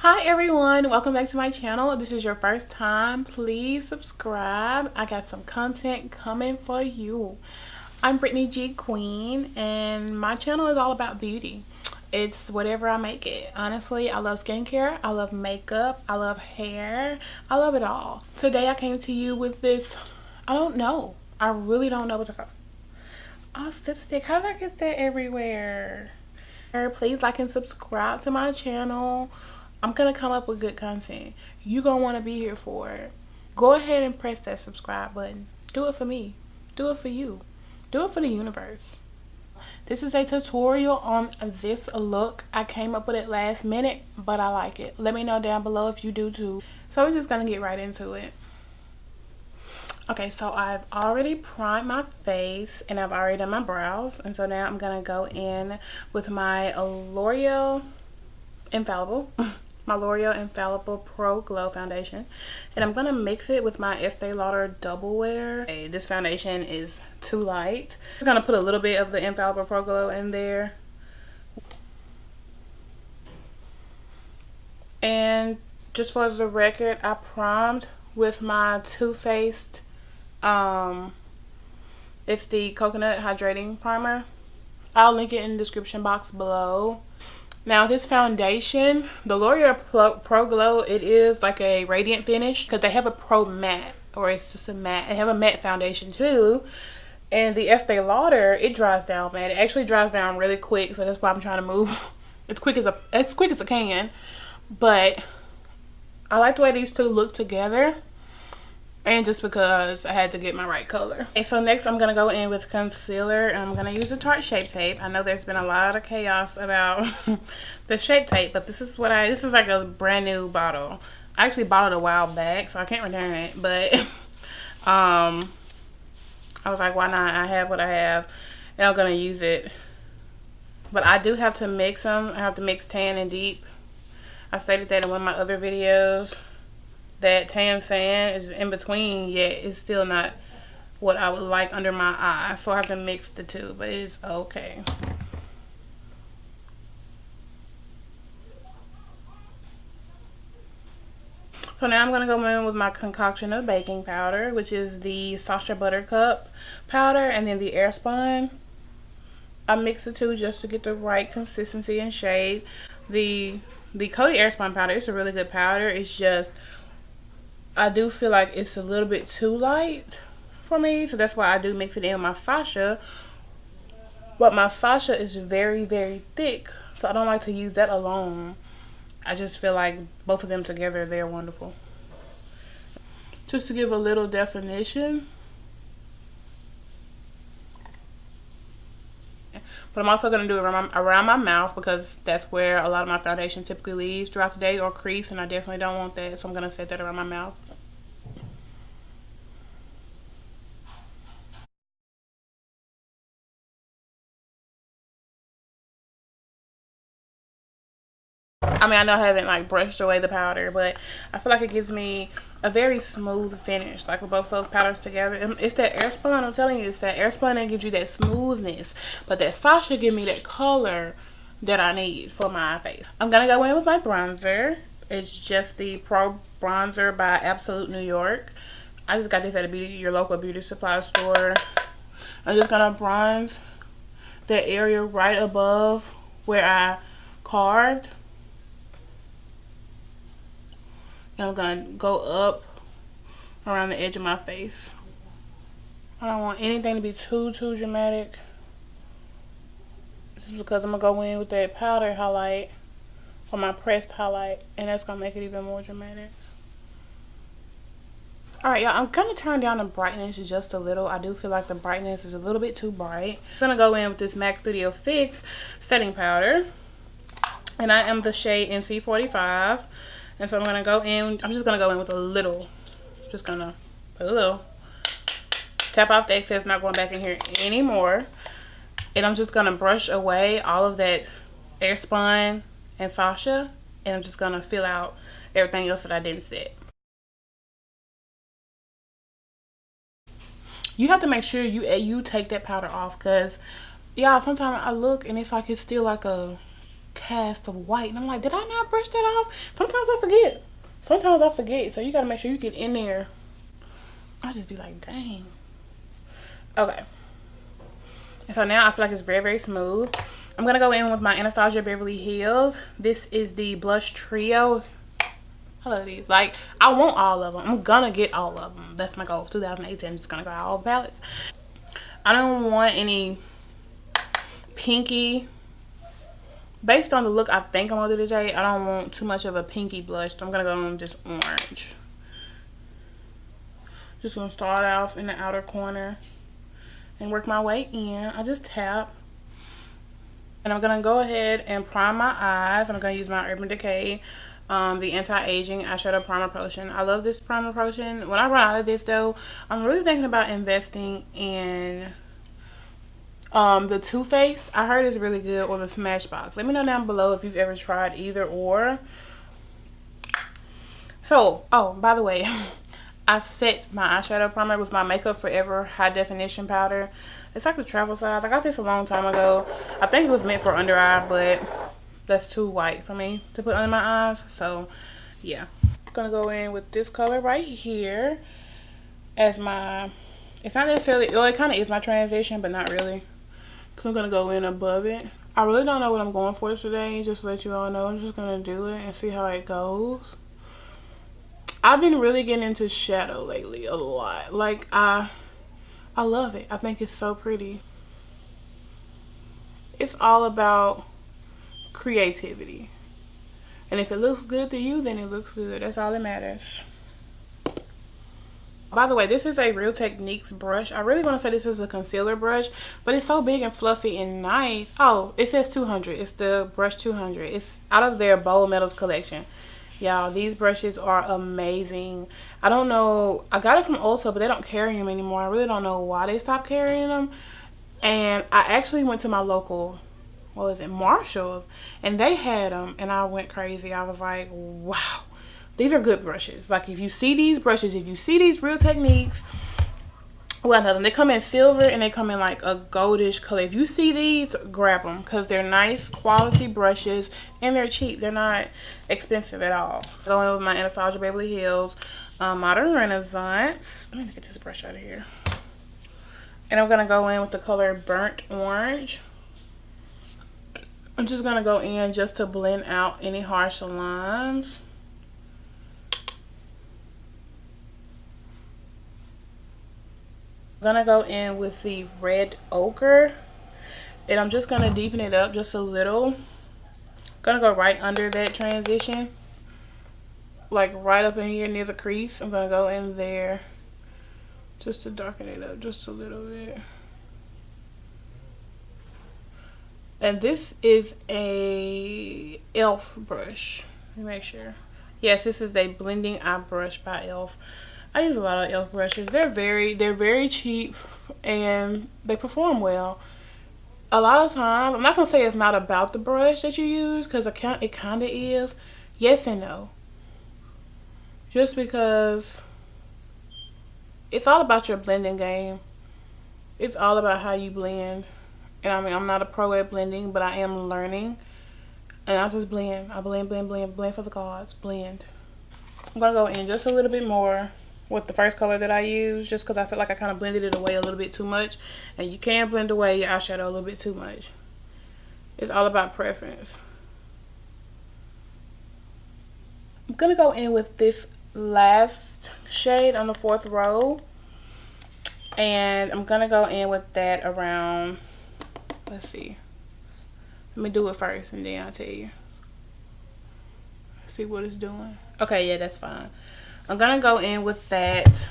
Hi everyone, welcome back to my channel. If this is your first time, please subscribe. I got some content coming for you. I'm Brittany G Queen and my channel is all about beauty. It's whatever I make it. Honestly, I love skincare, I love makeup, I love hair, I love it all. Today I came to you with this, I don't know. I really don't know what to call. Oh, lipstick, how did I get that everywhere? Please like and subscribe to my channel. I'm gonna come up with good content. You're gonna want to be here for it. Go ahead and press that subscribe button. Do it for me. Do it for you. Do it for the universe. This is a tutorial on this look. I came up with it last minute, but I like it. Let me know down below if you do too. So we're just gonna get right into it. Okay, so I've already primed my face and I've already done my brows. And so now I'm gonna go in with my Loreal Infallible. My L'Oreal Infallible Pro Glow Foundation. And I'm going to mix it with my Estee Lauder Double Wear. Okay, this foundation is too light. I'm going to put a little bit of the Infallible Pro Glow in there. And just for the record, I primed with my Too Faced, it's the Coconut Hydrating Primer. I'll link it in the description box below. Now this foundation, the L'Oreal Pro Glow, it is like a radiant finish because they have a Pro Matte, or it's just a matte. They have a matte foundation too. And the Estee Lauder, it dries down matte. It actually dries down really quick, so that's why I'm trying to move as quick as I can. But I like the way these two look together. And just because I had to get my right color. Okay, so next I'm going to go in with concealer. And I'm going to use the Tarte Shape Tape. I know there's been a lot of chaos about the Shape Tape. But this is like a brand new bottle. I actually bought it a while back, so I can't return it. But I was like, why not? I have what I have. And I'm going to use it. But I do have to mix them. I have to mix tan and deep. I stated that in one of my other videos. That tan sand is in between, yet it's still not what I would like under my eye. So I have to mix the two, but it is okay. So now I'm going to go in with my concoction of baking powder, which is the Sacha Buttercup powder and then the Airspun. I mix the two just to get the right consistency and shade. The Coty Airspun powder, it's a really good powder. It's just, I do feel like it's a little bit too light for me, so that's why I do mix it in with my Sacha. But my Sacha is very, very thick, so I don't like to use that alone. I just feel like both of them together, they're wonderful. Just to give a little definition. But I'm also going to do it around my mouth because that's where a lot of my foundation typically leaves throughout the day, or crease, and I definitely don't want that, so I'm going to set that around my mouth. I mean, I know I haven't like brushed away the powder, but I feel like it gives me a very smooth finish, like with both those powders together. It's that Airspun, I'm telling you, it's that Airspun that gives you that smoothness, but that Sacha give me that color that I need for my face. I'm gonna go in with my bronzer. It's just the Pro Bronzer by Absolute New York. I just got this at your local beauty supply store. I'm just gonna bronze that area right above where I carved. And I'm going to go up around the edge of my face. I don't want anything to be too dramatic. This is because I'm going to go in with that powder highlight, or my pressed highlight, and that's going to make it even more dramatic. Alright, y'all, I'm going to turn down the brightness just a little. I do feel like the brightness is a little bit too bright. I'm going to go in with this MAC Studio Fix setting powder. And I am the shade NC45. And so I'm going to go in, I'm just going to go in with a little, just going to put a little, tap off the excess, not going back in here anymore. And I'm just going to brush away all of that Airspun and Sacha. And I'm just going to fill out everything else that I didn't set. You have to make sure you take that powder off, because, y'all, sometimes I look and it's like it's still like a cast of white. And I'm like, did I not brush that off? Sometimes I forget. Sometimes I forget. So you gotta make sure you get in there. I'll just be like, dang. Okay. And so now I feel like it's very, very smooth. I'm gonna go in with my Anastasia Beverly Hills. This is the blush trio. I love these. Like, I want all of them. I'm gonna get all of them. That's my goal for 2018. I'm just gonna grab all the palettes. I don't want any pinky. Based on the look I think I'm gonna do today, I don't want too much of a pinky blush. So I'm gonna go on just orange. Just gonna start off in the outer corner and work my way in. I just tap. And I'm gonna go ahead and prime my eyes. I'm gonna use my Urban Decay, the anti-aging eyeshadow primer potion. I love this primer potion. When I run out of this though, I'm really thinking about investing in the Too Faced. I heard it's really good, or the Smashbox. Let me know down below if you've ever tried either or. So, oh, by the way, I set my eyeshadow primer with my Makeup Forever high definition powder. It's like the travel size. I got this a long time ago. I think it was meant for under eye, but that's too white for me to put under my eyes. So yeah, I'm gonna go in with this color right here as my, it's not necessarily, well, it kind of is my transition, but not really, because I'm gonna go in above it. I really don't know what I'm going for today, just to let you all know. I'm just gonna do it and see how it goes. I've been really getting into shadow lately a lot. Like, I love it. I think it's so pretty. It's all about creativity. And if it looks good to you, then it looks good. That's all that matters. By the way, this is a Real Techniques brush. I really want to say this is a concealer brush, but it's so big and fluffy and nice. Oh, it says 200. It's the brush 200. It's out of their Bold Metals collection. Y'all, these brushes are amazing. I don't know, I got it from Ulta, but they don't carry them anymore. I really don't know why they stopped carrying them. And I actually went to my local, what was it, Marshall's, and they had them, and I went crazy. I was like, wow, these are good brushes. Like, if you see these brushes, if you see these Real Techniques, well, nothing. They come in silver and they come in like a goldish color. If you see these, grab them, because they're nice quality brushes and they're cheap. They're not expensive at all. Going with my Anastasia Beverly Hills Modern Renaissance. Let me get this brush out of here. And I'm going to go in with the color Burnt Orange. I'm just going to go in just to blend out any harsh lines. I'm gonna go in with the Red Ochre, and I'm just gonna deepen it up just a little. Gonna go right under that transition, like right up in here near the crease. I'm gonna go in there just to darken it up just a little bit. And this is a e.l.f. brush. Let me make sure. Yes, this is a blending eye brush by e.l.f. I use a lot of e.l.f. brushes. They're very cheap and they perform well. A lot of times, I'm not gonna say it's not about the brush that you use, because it kind of is. Yes and no. Just because it's all about your blending game. It's all about how you blend. And I mean, I'm not a pro at blending, but I am learning. And I just blend. I blend for the gods. Blend. I'm gonna go in just a little bit more with the first color that I use, just because I feel like I kind of blended it away a little bit too much, and you can blend away your eyeshadow a little bit too much. It's all about preference. I'm gonna go in with this last shade on the 4th row, and I'm gonna go in with that around, let's see, let me do it first and then I'll tell you. See what it's doing. Okay, yeah, that's fine. I'm gonna go in with that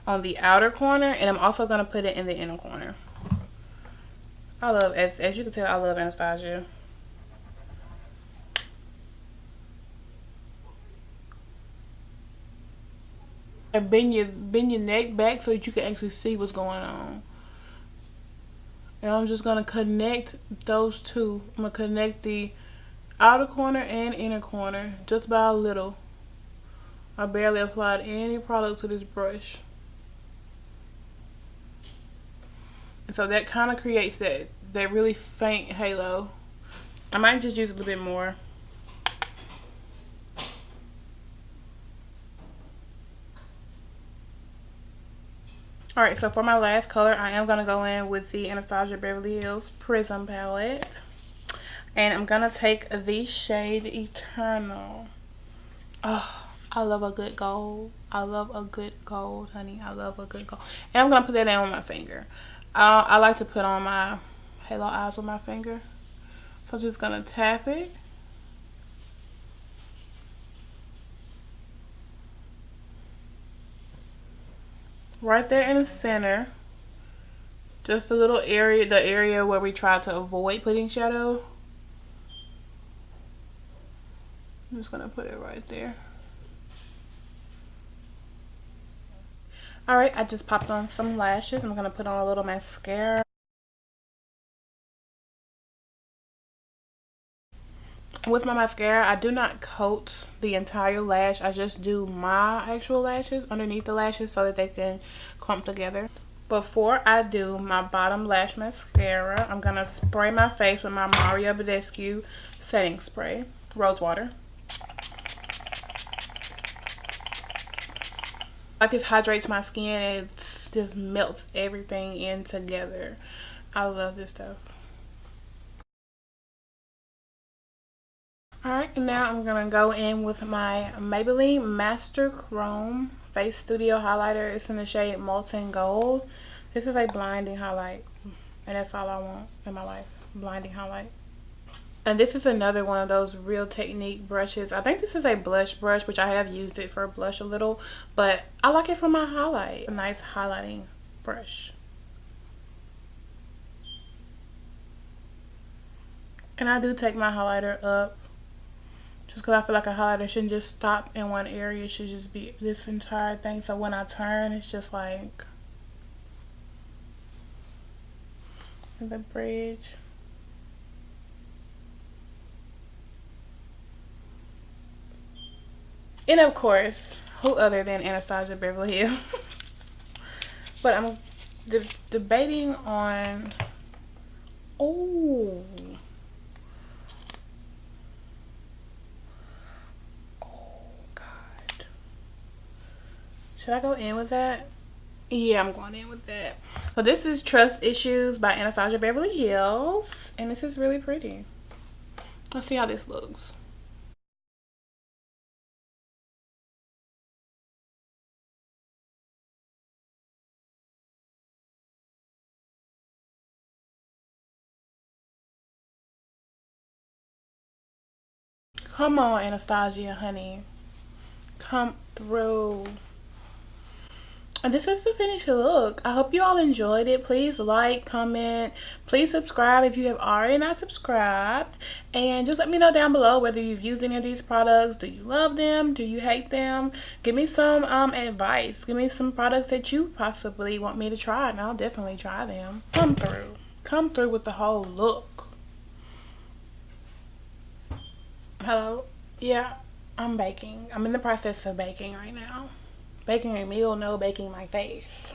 on the outer corner, and I'm also gonna put it in the inner corner. I love, as you can tell, I love Anastasia. And bend your neck back so that you can actually see what's going on. And I'm just gonna connect those two. I'm gonna connect the outer corner and inner corner just by a little. I barely applied any product to this brush. And so that kind of creates that really faint halo. I might just use a little bit more. Alright, so for my last color, I am going to go in with the Anastasia Beverly Hills Prism palette. And I'm going to take the shade Eternal. Oh, I love a good gold. I love a good gold, honey. I love a good gold. And I'm going to put that in on my finger. I like to put on my halo eyes with my finger. So I'm just going to tap it. Right there in the center. Just a little area, the area where we try to avoid putting shadow. I'm just going to put it right there. Alright, I just popped on some lashes. I'm going to put on a little mascara. With my mascara, I do not coat the entire lash. I just do my actual lashes underneath the lashes so that they can clump together. Before I do my bottom lash mascara, I'm going to spray my face with my Mario Badescu setting spray, rose water. Like, this hydrates my skin. It just melts everything in together. I love this stuff. Alright, now I'm going to go in with my Maybelline Master Chrome Face Studio Highlighter. It's in the shade Molten Gold. This is a blinding highlight. And that's all I want in my life. Blinding highlight. And this is another one of those Real Technique brushes. I think this is a blush brush, which I have used it for blush a little. But I like it for my highlight. A nice highlighting brush. And I do take my highlighter up. Just because I feel like a highlighter shouldn't just stop in one area. It should just be this entire thing. So when I turn, it's just like the bridge. And of course, who other than Anastasia Beverly Hills? But I'm debating on... Oh, God. Should I go in with that? Yeah, I'm going in with that. So this is Trust Issues by Anastasia Beverly Hills. And this is really pretty. Let's see how this looks. Come on, Anastasia, honey. Come through. And this is the finished look. I hope you all enjoyed it. Please like, comment, please subscribe if you have already not subscribed. And just let me know down below whether you've used any of these products. Do you love them? Do you hate them? Give me some advice. Give me some products that you possibly want me to try, and I'll definitely try them. Come through. Come through with the whole look. Hello? Yeah, I'm baking. I'm in the process of baking right now. Baking a meal, no baking my face.